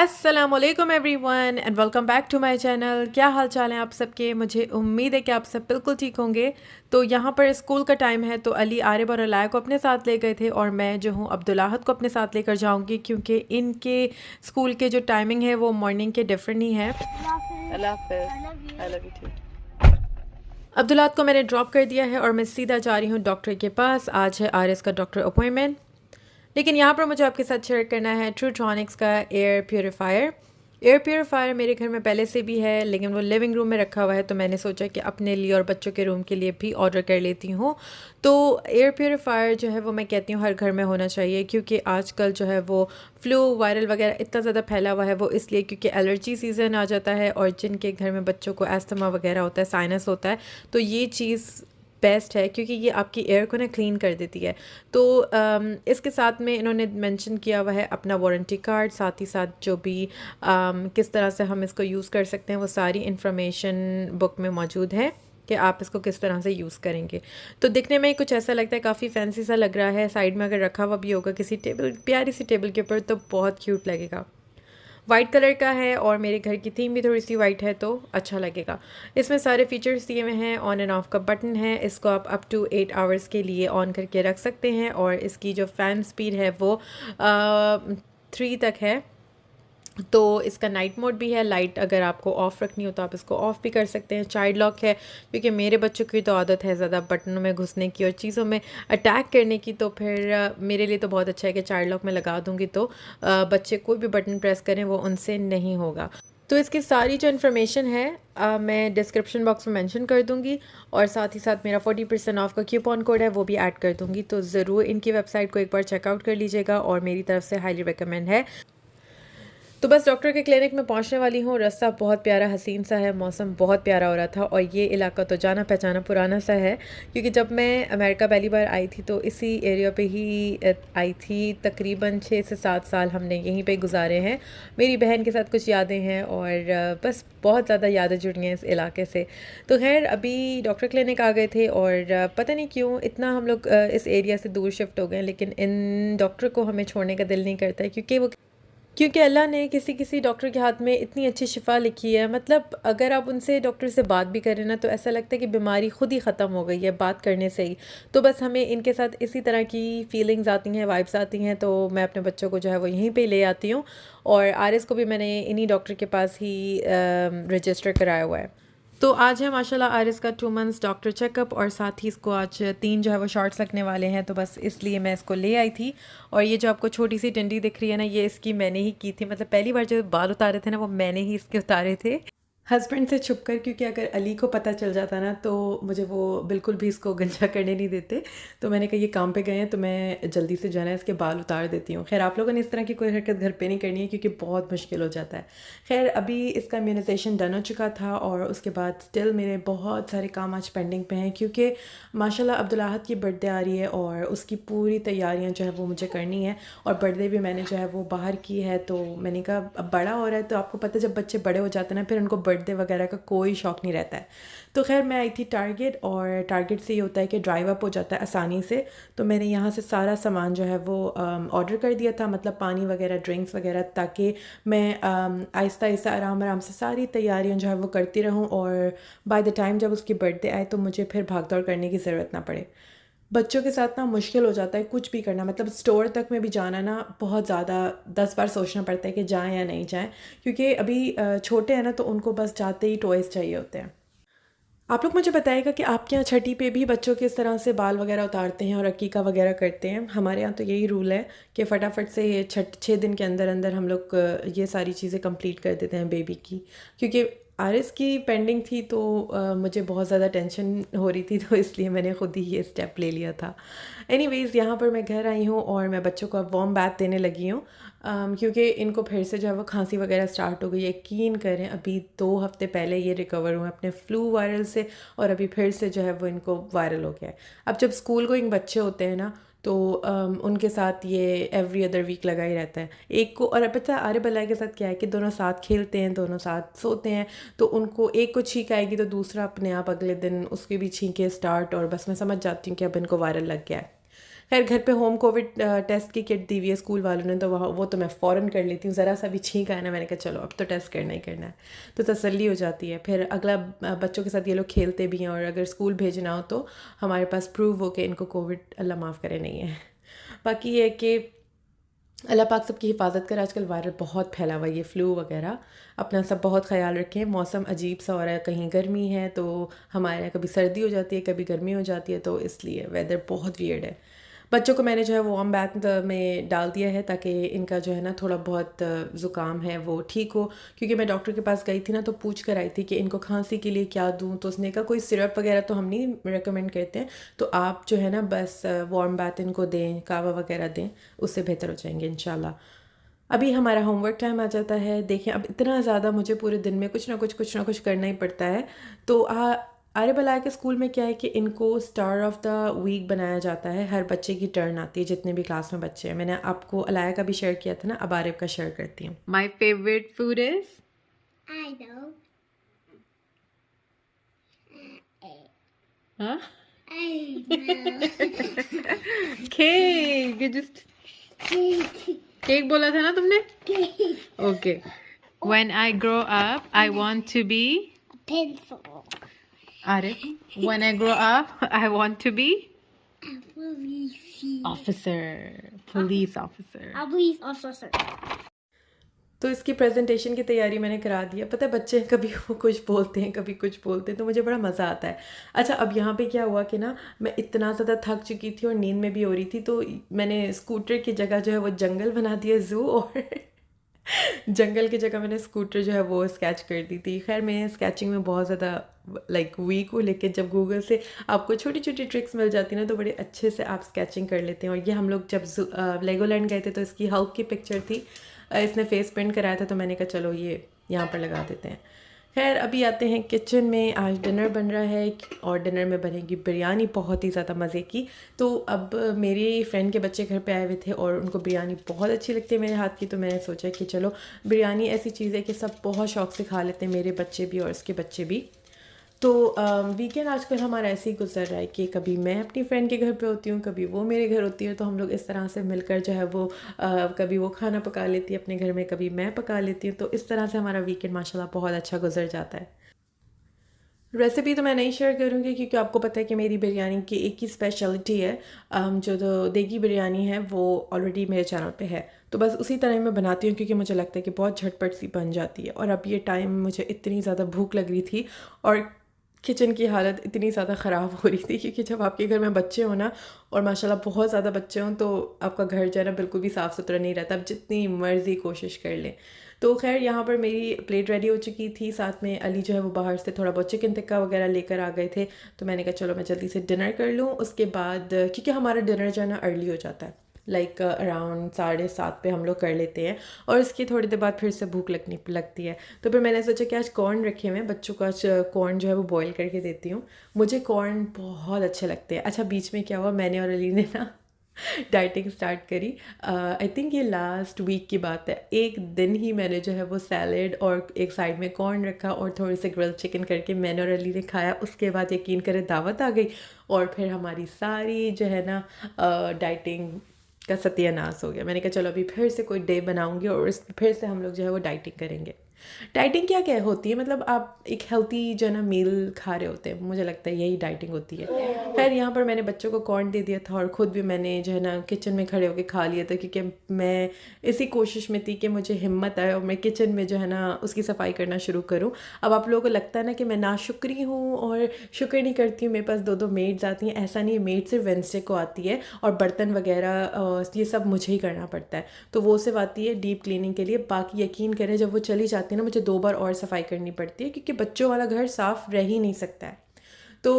अस्सलामुअलैकुम everyone and welcome back to my channel. क्या हाल चाल हैं आप सबके। मुझे उम्मीद है कि आप सब बिल्कुल ठीक होंगे। तो यहाँ पर स्कूल का टाइम है, तो अली, आरिब और अलाया को अपने साथ ले गए थे और मैं जो हूँ अब्दुल्लाहद को अपने साथ लेकर जाऊँगी, क्योंकि इनके स्कूल के जो टाइमिंग है वो मॉर्निंग के डिफरेंट ही है। अल्लाह हाफ़िज़। I love you too. अब्दुल्लाहद को मैंने ड्रॉप कर दिया है और मैं सीधा जा रही हूँ डॉक्टर के पास। आज है आरिस का डॉक्टर अपॉइंटमेंट। लेकिन यहाँ पर मुझे आपके साथ शेयर करना है ट्रूट्रॉनिक्स का एयर प्योरीफायर। एयर प्योरीफायर मेरे घर में पहले से भी है, लेकिन वो लिविंग रूम में रखा हुआ है, तो मैंने सोचा कि अपने लिए और बच्चों के रूम के लिए भी ऑर्डर कर लेती हूँ। तो एयर प्योरीफायर जो है वो मैं कहती हूँ हर घर में होना चाहिए, क्योंकि आजकल जो है वो फ्लू वायरल वगैरह इतना ज़्यादा फैला हुआ है। वो इसलिए क्योंकि एलर्जी सीज़न आ जाता है और जिनके घर में बच्चों को अस्थमा वगैरह होता है, साइनस होता है, तो ये चीज़ बेस्ट है क्योंकि ये आपकी एयर को ना क्लीन कर देती है। तो इसके साथ में इन्होंने मेंशन किया हुआ है अपना वारंटी कार्ड, साथ ही साथ जो भी किस तरह से हम इसको यूज़ कर सकते हैं वो सारी इन्फॉर्मेशन बुक में मौजूद है कि आप इसको किस तरह से यूज़ करेंगे। तो दिखने में कुछ ऐसा लगता है, काफ़ी फैंसी सा लग रहा है। साइड में अगर रखा हुआ भी होगा किसी टेबल, प्यारी सी टेबल के ऊपर, तो बहुत क्यूट लगेगा। वाइट कलर का है और मेरे घर की थीम भी थोड़ी सी वाइट है, तो अच्छा लगेगा। इसमें सारे फीचर्स दिए हुए हैं। ऑन एंड ऑफ का बटन है, इसको आप अप टू 8 आवर्स के लिए ऑन करके रख सकते हैं और इसकी जो फ़ैन स्पीड है वो 3 तक है। तो इसका नाइट मोड भी है। लाइट अगर आपको ऑफ़ रखनी हो तो आप इसको ऑफ़ भी कर सकते हैं। चाइल्ड लॉक है, क्योंकि मेरे बच्चों की तो आदत है ज़्यादा बटनों में घुसने की और चीज़ों में अटैक करने की, तो फिर मेरे लिए तो बहुत अच्छा है कि चाइल्ड लॉक में लगा दूँगी, तो बच्चे कोई भी बटन प्रेस करें वो उनसे नहीं होगा। तो इसकी सारी जो इन्फॉर्मेशन है मैं डिस्क्रिप्शन बॉक्स में मेंशन कर दूँगी और साथ ही साथ मेरा 40% ऑफ का कूपन कोड है वो भी ऐड कर दूँगी। तो ज़रूर इनकी वेबसाइट को एक बार चेकआउट कर लीजिएगा और मेरी तरफ से हाईली रिकमेंड है। तो बस डॉक्टर के क्लिनिक में पहुंचने वाली हूँ। रास्ता बहुत प्यारा हसीन सा है, मौसम बहुत प्यारा हो रहा था और ये इलाका तो जाना पहचाना पुराना सा है, क्योंकि जब मैं अमेरिका पहली बार आई थी तो इसी एरिया पे ही आई थी। तकरीबन 6 से 7 साल हमने यहीं पे गुजारे हैं। मेरी बहन के साथ कुछ यादें हैं और बस बहुत ज़्यादा यादें जुड़ी हैं इस इलाके से। तो खैर अभी डॉक्टर क्लिनिक आ गए थे और पता नहीं क्यों इतना हम लोग इस एरिया से दूर शिफ्ट हो गए, लेकिन इन डॉक्टर को हमें छोड़ने का दिल नहीं करता है, क्योंकि अल्लाह ने किसी किसी डॉक्टर के हाथ में इतनी अच्छी शिफा लिखी है। मतलब अगर आप उनसे डॉक्टर से बात भी करें ना, तो ऐसा लगता है कि बीमारी खुद ही ख़त्म हो गई है बात करने से ही। तो बस हमें इनके साथ इसी तरह की फ़ीलिंग्स आती हैं, वाइब्स आती हैं, तो मैं अपने बच्चों को जो है वो यहीं पे ले आती हूँ। और आरिस को भी मैंने इन्हीं डॉक्टर के पास ही रजिस्टर कराया हुआ है। तो आज है माशाल्लाह आरिस का 2 मंथ्स डॉक्टर चेकअप और साथ ही इसको आज 3 जो है वो शॉट्स लगने वाले हैं, तो बस इसलिए मैं इसको ले आई थी। और ये जो आपको छोटी सी डंडी दिख रही है ना, ये इसकी मैंने ही की थी। मतलब पहली बार जो बाल उतारे थे ना वो मैंने ही इसके उतारे थे हस्बैंड से छुप कर, क्योंकि अगर अली को पता चल जाता ना तो मुझे वो बिल्कुल भी इसको गंजा करने नहीं देते। तो मैंने कहा ये काम पे गए हैं तो मैं जल्दी से जो है ना इसके बाल उतार देती हूँ। खैर आप लोगों ने इस तरह की कोई हरकत घर पे नहीं करनी है, क्योंकि बहुत मुश्किल हो जाता है। खैर अभी इसका इम्यूनाइजेशन डन हो चुका था और उसके बाद स्टिल मेरे बहुत सारे काम आज पेंडिंग पे हैं, क्योंकि माशाल्लाह अब्दुल्लाहद की बर्थडे आ रही है और उसकी पूरी तैयारियाँ जो है वो मुझे करनी है। और बर्थडे भी मैंने जो है वो बाहर की है, तो मैंने कहा अब बड़ा हो रहा है, तो आपको पता है जब बच्चे बड़े हो जाते हैं ना फिर उनको बर्थडे वगैरह का कोई शौक़ नहीं रहता है। तो खैर मैं आई थी टारगेट, और टारगेट से ये होता है कि ड्राइव अप हो जाता है आसानी से। तो मैंने यहाँ से सारा सामान जो है वो ऑर्डर कर दिया था, मतलब पानी वगैरह, ड्रिंक्स वगैरह, ताकि मैं आहिस्ता आहिस्ता आराम आराम से सारी तैयारियाँ जो है वो करती रहूँ और बाय द टाइम जब उसकी बर्थडे आए तो मुझे फिर भाग दौड़ करने की ज़रूरत ना पड़े। बच्चों के साथ ना मुश्किल हो जाता है कुछ भी करना, मतलब स्टोर तक में भी जाना ना बहुत ज़्यादा 10 बार सोचना पड़ता है कि जाएं या नहीं जाएं, क्योंकि अभी छोटे हैं ना, तो उनको बस जाते ही टॉयज़ चाहिए होते हैं। आप लोग मुझे बताइएगा कि आपके यहाँ छठी पे भी बच्चों के इस तरह से बाल वगैरह उतारते हैं और अकीका वगैरह करते हैं। हमारे यहाँ तो यही रूल है कि फटाफट से ये 6 दिन के अंदर अंदर हम लोग ये सारी चीज़ें कंप्लीट कर देते हैं बेबी की, क्योंकि आरिस की पेंडिंग थी, तो मुझे बहुत ज़्यादा टेंशन हो रही थी, तो इसलिए मैंने ख़ुद ही ये स्टेप ले लिया था। एनीवेज़ यहाँ पर मैं घर आई हूँ और मैं बच्चों को अब वार्म बाथ देने लगी हूँ, क्योंकि इनको फिर से जो है वो खांसी वगैरह स्टार्ट हो गई। यकीन करें अभी 2 हफ़्ते पहले ये रिकवर हुए अपने फ्लू वायरल से, और अभी फिर से जो है वो इनको वायरल हो गया है। अब जब स्कूल गोइंग बच्चे होते हैं ना, तो उनके साथ ये एवरी अदर वीक लगा ही रहता है एक को। और पता है आरिब अलाया के साथ क्या है कि दोनों साथ खेलते हैं, दोनों साथ सोते हैं, तो उनको एक को छींक आएगी तो दूसरा अपने आप अगले दिन उसकी भी छींके स्टार्ट, और बस मैं समझ जाती हूँ कि अब इनको वायरल लग गया है। खैर घर पे होम कोविड टेस्ट की किट दी हुई है स्कूल वालों ने, तो वहाँ वो तो मैं फ़ौरन कर लेती हूँ। ज़रा सा भी छींक आया ना, मैंने कहा चलो अब तो टेस्ट करना ही करना है, तो तसल्ली हो जाती है। फिर अगला बच्चों के साथ ये लोग खेलते भी हैं, और अगर स्कूल भेजना हो तो हमारे पास प्रूव हो कि इनको कोविड अल्लाह माफ़ करे नहीं है। बाकी ये है कि अल्लाह पाक सबकी हिफाजत कर। आजकल वायरल बहुत फैला हुआ है, ये फ़्लू वगैरह। अपना सब बहुत ख्याल रखें। मौसम अजीब सा हो रहा है, कहीं गर्मी है तो हमारे यहाँ कभी सर्दी हो जाती है, कभी गर्मी हो जाती है, तो इसलिए वेदर बहुत वियर्ड है। बच्चों को मैंने जो है वो वार्म बाथ में डाल दिया है ताकि इनका जो है ना थोड़ा बहुत ज़ुकाम है वो ठीक हो। क्योंकि मैं डॉक्टर के पास गई थी ना, तो पूछ कर आई थी कि इनको खांसी के लिए क्या दूँ, तो उसने कहा कोई सिरप वगैरह तो हम नहीं रेकमेंड करते हैं, तो आप जो है ना बस वार्म बाथ इनको दें, कावा वगैरह दें, उससे बेहतर हो जाएंगे इंशाल्लाह। अभी हमारा होमवर्क टाइम आ जाता है। देखें अब इतना ज़्यादा मुझे पूरे दिन में कुछ ना कुछ करना ही पड़ता है। तो आर्य बलाया के स्कूल में क्या है कि इनको स्टार ऑफ द वीक बनाया जाता है। हर बच्चे की टर्न आती है, जितने भी क्लास में बच्चे हैं। मैंने आपको अलाया का भी शेयर किया था ना, अब आरिफ का शेयर करती हूँ। My favourite food is I know. हाँ I know. Cake. Just cake बोला था ना तुमने? Okay. When I grow up I want to be Pencil. Arif, when I grow up I want to be A police. Officer, police officer. A police officer. तो इसकी presentation की तैयारी मैंने करा दी है। पता है बच्चे कभी वो कुछ बोलते हैं, कभी कुछ बोलते हैं, तो मुझे बड़ा मज़ा आता है। अच्छा, अब यहाँ पे क्या हुआ कि ना मैं इतना ज़्यादा थक चुकी थी और नींद में भी हो रही थी, तो मैंने स्कूटर की जगह जो है वो जंगल बना दिया, ज़ू, और जंगल की जगह मैंने स्कूटर जो है वो स्केच कर दी थी। खैर मैं स्केचिंग में बहुत ज़्यादा लाइक वीक हूँ, लेकिन जब गूगल से आपको छोटी छोटी ट्रिक्स मिल जाती है ना, तो बड़े अच्छे से आप स्केचिंग कर लेते हैं। और ये हम लोग जब लेगोलैंड गए थे तो इसकी हल्क की पिक्चर थी, इसने फेस पेंट कराया था, तो मैंने कहा चलो ये यहाँ पर लगा देते हैं। खैर अभी आते हैं किचन में। आज डिनर बन रहा है और डिनर में बनेगी बिरयानी, बहुत ही ज़्यादा मज़े की। तो अब मेरी फ्रेंड के बच्चे घर पे आए हुए थे और उनको बिरयानी बहुत अच्छी लगती है मेरे हाथ की, तो मैंने सोचा कि चलो बिरयानी ऐसी चीज़ है कि सब बहुत शौक़ से खा लेते हैं, मेरे बच्चे भी और उसके बच्चे भी। तो वीकेंड आजकल हमारा ऐसे ही गुजर रहा है कि कभी मैं अपनी फ्रेंड के घर पे होती हूँ, कभी वो मेरे घर होती है, तो हम लोग इस तरह से मिलकर जो है वो कभी वो खाना पका लेती है अपने घर में, कभी मैं पका लेती हूँ। तो इस तरह से हमारा वीकेंड माशाल्लाह बहुत अच्छा गुजर जाता है। रेसिपी तो मैं नहीं शेयर करूँगी क्योंकि आपको पता है कि मेरी बिरयानी की एक ही स्पेशलिटी है, जो तो देगी बिरयानी है वो ऑलरेडी मेरे चैनल पे है, तो बस उसी तरह मैं बनाती हूँ क्योंकि मुझे लगता है कि बहुत झटपट सी बन जाती है। और अब ये टाइम मुझे इतनी ज़्यादा भूख लग रही थी और किचन की हालत इतनी ज़्यादा ख़राब हो रही थी, क्योंकि जब आपके घर में बच्चे हो ना, और माशाल्लाह बहुत ज़्यादा बच्चे हों, तो आपका घर जो है ना बिल्कुल भी साफ़ सुथरा नहीं रहता, आप जितनी मर्ज़ी कोशिश कर लें। तो खैर यहाँ पर मेरी प्लेट रेडी हो चुकी थी, साथ में अली जो है वो बाहर से थोड़ा बहुत चिकन टिक्का वगैरह लेकर आ गए थे, तो मैंने कहा चलो मैं जल्दी से डिनर कर लूँ। उसके बाद क्योंकि हमारा डिनर जो है ना अर्ली हो जाता है, लाइक अराउंड 7:30 पे हम लोग कर लेते हैं, और इसकी थोड़ी देर बाद फिर से भूख लगती है। तो फिर मैंने सोचा कि आज कॉर्न रखे हुए हैं, बच्चों को आज कॉर्न जो है वो बॉईल करके देती हूँ। मुझे कॉर्न बहुत अच्छे लगते हैं। अच्छा, बीच में क्या हुआ, मैंने और अली ने ना डाइटिंग स्टार्ट करी। आई थिंक ये लास्ट वीक की बात है। एक दिन ही मैंने जो है वो सैलेड और एक साइड में कॉर्न रखा और थोड़ी सी ग्रिल्ड चिकन करके मैंने और अली ने खाया। उसके बाद यकीन करें दावत आ गई, और फिर हमारी सारी जो है ना डाइटिंग का सत्यानाश हो गया। मैंने कहा चलो अभी फिर से कोई डे बनाऊंगी और इस फिर से हम लोग जो है वो डाइटिंग करेंगे। डाइटिंग क्या होती है, मतलब आप एक हेल्थी जो है ना मील खा रहे होते हैं, मुझे लगता है यही डाइटिंग होती है। खैर यहाँ पर मैंने बच्चों को कॉर्न दे दिया था और ख़ुद भी मैंने जो है ना किचन में खड़े होकर खा लिया था, क्योंकि मैं इसी कोशिश में थी कि मुझे हिम्मत आए और मैं किचन में जो है ना उसकी सफाई करना शुरू करूँ। अब आप लोगों को लगता है ना कि मैं नाशुक्री हूँ और शुक्र नहीं करती हूँ, मेरे पास 2 मेड्स आती हैं। ऐसा नहीं है, मेड सिर्फ वेंसडे को आती है और बर्तन वगैरह ये सब मुझे ही करना पड़ता है, तो वो सिर्फ आती है डीप क्लीनिंग के लिए। बाकी यकीन करें जब वो चली जाती है ना, मुझे 2 बार और सफाई करनी पड़ती है, क्योंकि बच्चों वाला घर साफ़ रह ही नहीं सकता है। तो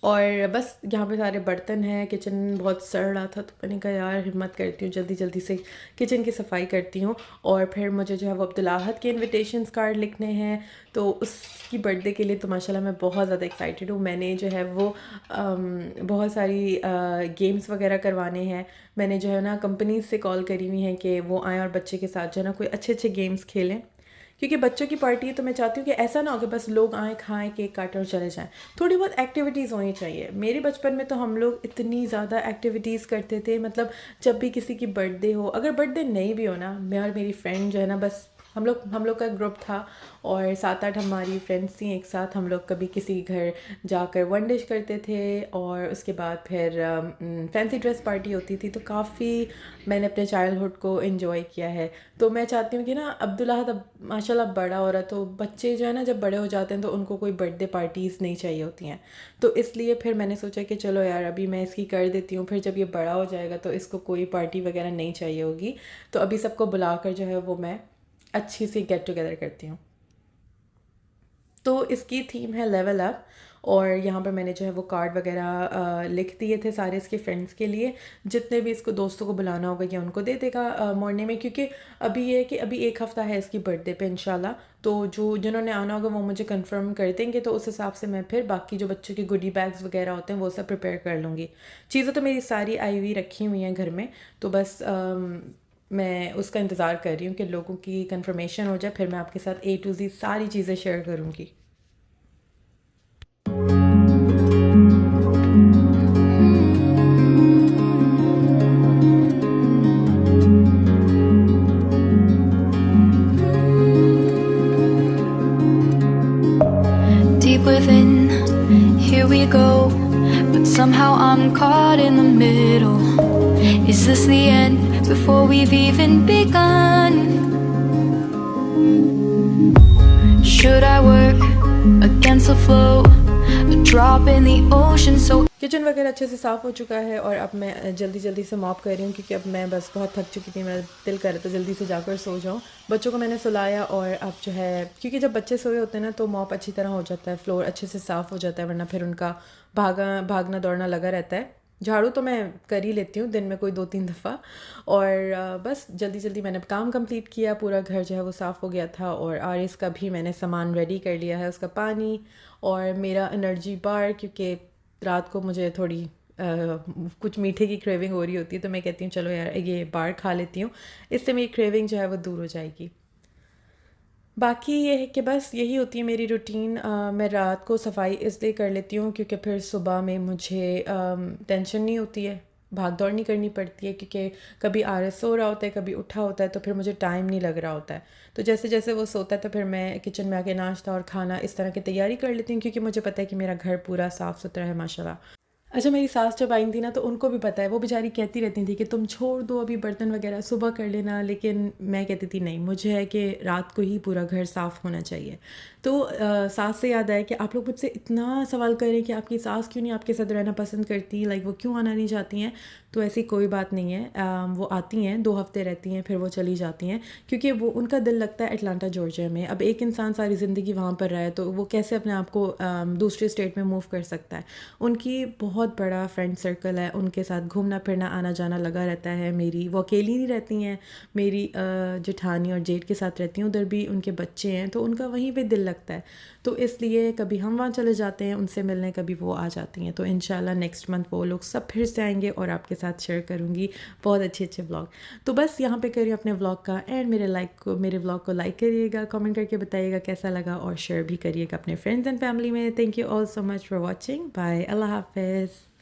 और बस यहाँ पे सारे बर्तन हैं, किचन बहुत सड़ रहा था, तो मैंने कहा यार हिम्मत करती हूँ जल्दी जल्दी से किचन की सफाई करती हूँ। और फिर मुझे जो है वो अब्दुल्लाहत के इनविटेशंस कार्ड लिखने हैं, तो उसकी बर्थडे के लिए तो माशाल्लाह मैं बहुत ज़्यादा एक्साइटेड हूँ। मैंने जो है वो बहुत सारी गेम्स वगैरह करवाने हैं। मैंने जो है ना कंपनीज से कॉल करी हुई हैं कि वो आएँ और बच्चे के साथ जो है ना कोई अच्छे अच्छे गेम्स खेलें, क्योंकि बच्चों की पार्टी है तो मैं चाहती हूँ कि ऐसा ना हो कि बस लोग आएँ, खाएँ, केक काटें और चले जाएँ। थोड़ी बहुत एक्टिविटीज़ होनी चाहिए। मेरे बचपन में तो हम लोग इतनी ज़्यादा एक्टिविटीज़ करते थे, मतलब जब भी किसी की बर्थडे हो, अगर बर्थडे नहीं भी हो ना, मैं और मेरी फ्रेंड जो है ना, बस हम लोग का ग्रुप था और 7-8 हमारी फ्रेंड्स थी एक साथ। हम लोग कभी किसी घर जाकर वन डिश करते थे और उसके बाद फिर फैंसी ड्रेस पार्टी होती थी। तो काफ़ी मैंने अपने चाइल्डहुड को एंजॉय किया है। तो मैं चाहती हूँ कि ना अब्दुल्ला अब माशाल्लाह बड़ा हो रहा है, तो बच्चे जो है ना जब बड़े हो जाते हैं तो उनको कोई बर्थडे पार्टीज़ नहीं चाहिए होती हैं। तो इसलिए फिर मैंने सोचा कि चलो यार अभी मैं इसकी कर देती हूँ, फिर जब ये बड़ा हो जाएगा तो इसको कोई पार्टी वगैरह नहीं चाहिए होगी। तो अभी सबको बुलाकर जो है वो मैं अच्छी सी गेट टुगेदर करती हूँ। तो इसकी थीम है लेवल अप, और यहाँ पर मैंने जो है वो कार्ड वगैरह लिख दिए थे सारे इसके फ्रेंड्स के लिए। जितने भी इसको दोस्तों को बुलाना होगा या उनको दे देगा मॉर्निंग में, क्योंकि अभी ये है कि अभी एक हफ़्ता है इसकी बर्थडे पे इंशाल्लाह। तो जो जिन्होंने आना होगा वो मुझे कंफर्म कर देंगे, तो उस हिसाब से मैं फिर बाकी जो बच्चों के गुडी बैग्स वगैरह होते हैं वो सब प्रिपेयर कर लूँगी। चीज़ें तो मेरी सारी आई हुई रखी हुई हैं घर में, तो बस मैं उसका इंतज़ार कर रही हूँ कि लोगों की कंफर्मेशन हो जाए, फिर मैं आपके साथ A to Z सारी चीज़ें शेयर करूँगी। Deep within, here we go, but somehow I'm caught in the middle. Is this the end before we've even begun? Should I work against the flow, a drop in the ocean so kitchen वगैरह अच्छे से साफ़ हो चुका है और अब मैं जल्दी जल्दी से मॉप कर रही हूँ, क्योंकि अब मैं बस बहुत थक चुकी थी। मेरा दिल कर रहा था जल्दी से जाकर सो जाऊँ। बच्चों को मैंने सुलाया और अब जो है, क्योंकि जब बच्चे सोए होते हैं ना तो मॉप अच्छी तरह हो जाता है, फ्लोर अच्छे से साफ़ हो जाता है, वरना फिर उनका भागना दौड़ना लगा रहता है। झाड़ू तो मैं कर ही लेती हूँ दिन में कोई 2-3 दफ़ा। और बस जल्दी जल्दी मैंने काम कंप्लीट किया, पूरा घर जो है वो साफ़ हो गया था। और आरिस का भी मैंने सामान रेडी कर लिया है, उसका पानी और मेरा एनर्जी बार, क्योंकि रात को मुझे थोड़ी कुछ मीठे की क्रेविंग हो रही होती है, तो मैं कहती हूँ चलो यार ये बार खा लेती हूँ, इससे मेरी क्रेविंग जो है वो दूर हो जाएगी। बाकी ये है कि बस यही होती है मेरी रूटीन। मैं रात को सफाई इसलिए कर लेती हूँ क्योंकि फिर सुबह में मुझे टेंशन नहीं होती है, भाग दौड़ नहीं करनी पड़ती है, क्योंकि कभी आरस सो रहा होता है, कभी उठा होता है, तो फिर मुझे टाइम नहीं लग रहा होता है। तो जैसे जैसे वो सोता है तो फिर मैं किचन में आके नाश्ता और खाना इस तरह की तैयारी कर लेती हूँ, क्योंकि मुझे पता है कि मेरा घर पूरा साफ़ सुथरा है माशाल्लाह। अच्छा, मेरी सास जब आई थी ना तो उनको भी पता है, वो बेचारी कहती रहती थी कि तुम छोड़ दो अभी बर्तन वगैरह सुबह कर लेना, लेकिन मैं कहती थी नहीं, मुझे है कि रात को ही पूरा घर साफ़ होना चाहिए। तो सास से याद आया कि आप लोग मुझसे इतना सवाल कर रहे हैं कि आपकी सास क्यों नहीं आपके साथ रहना पसंद करती, लाइक वो क्यों आना नहीं चाहती हैं। तो ऐसी कोई बात नहीं है, वो आती हैं 2 हफ़्ते रहती हैं, फिर वो चली जाती हैं, क्योंकि वो उनका दिल लगता है अटलांटा जॉर्जिया में। अब एक इंसान सारी ज़िंदगी वहाँ पर रहा है तो वो कैसे अपने आप को दूसरे स्टेट में मूव कर सकता है। उनकी बहुत बड़ा फ्रेंड सर्कल है, उनके साथ घूमना फिरना आना जाना लगा रहता है। वो अकेली नहीं रहती हैं, मेरी जेठानी और जेठ के साथ रहती हैं, उधर भी उनके बच्चे हैं, तो उनका वहीं पे दिल लगता है। तो इसलिए कभी हम वहाँ चले जाते हैं उनसे मिलने, कभी वो आ जाती हैं। तो इंशाल्लाह नेक्स्ट मंथ वो लोग सब फिर से आएंगे और आपके साथ शेयर करूँगी बहुत अच्छे अच्छे व्लॉग। तो बस यहाँ पे करिए अपने व्लॉग का एंड मेरे व्लॉग को लाइक करिएगा, कमेंट करके बताइएगा कैसा लगा, और शेयर भी करिएगा अपने फ्रेंड्स एंड फैमिली में। Thank you all so much for watching. Bye, अल्लाह हाफिज़।